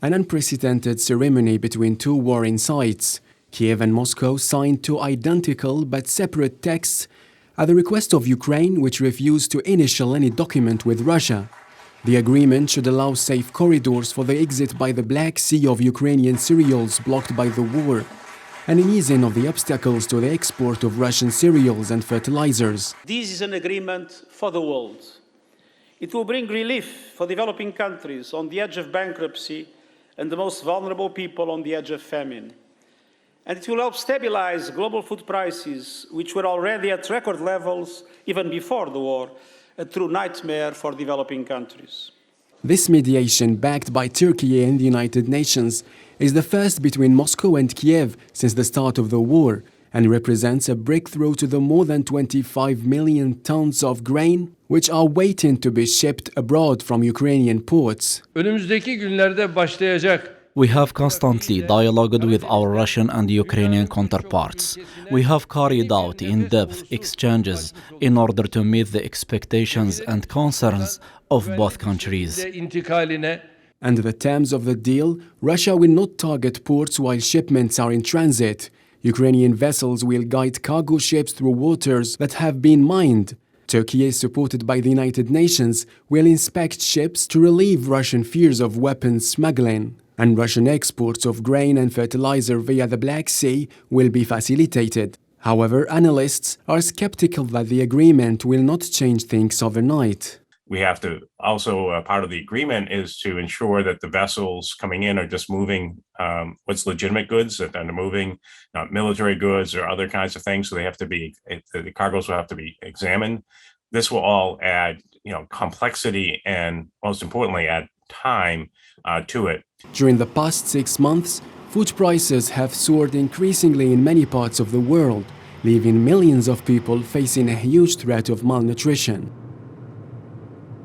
An unprecedented ceremony between two warring sides. Kiev and Moscow signed two identical but separate texts at the request of Ukraine, which refused to initial any document with Russia. The agreement should allow safe corridors for the exit by the Black Sea of Ukrainian cereals blocked by the war, and an easing of the obstacles to the export of Russian cereals and fertilizers. This is an agreement for the world. It will bring relief for developing countries on the edge of bankruptcy and the most vulnerable people on the edge of famine. And it will help stabilize global food prices, which were already at record levels even before the war, a true nightmare for developing countries. This mediation, backed by Turkey and the United Nations, is the first between Moscow and Kiev since the start of the war, and represents a breakthrough to the more than 25 million tons of grain which are waiting to be shipped abroad from Ukrainian ports. Önümüzdeki günlerde başlayacak. We have constantly dialogued with our Russian and Ukrainian counterparts. We have carried out in-depth exchanges in order to meet the expectations and concerns of both countries. Under the terms of the deal, Russia will not target ports while shipments are in transit. Ukrainian vessels will guide cargo ships through waters that have been mined. Turkey, supported by the United Nations, will inspect ships to relieve Russian fears of weapons smuggling. And Russian exports of grain and fertilizer via the Black Sea will be facilitated. However, analysts are skeptical that the agreement will not change things overnight. We have to also, part of the agreement is to ensure that the vessels coming in are just moving what's legitimate goods, that they're moving not military goods or other kinds of things. So they have to be, the cargoes will have to be examined. This will all add, complexity and most importantly, add time to it. During the past 6 months, food prices have soared increasingly in many parts of the world, leaving millions of people facing a huge threat of malnutrition.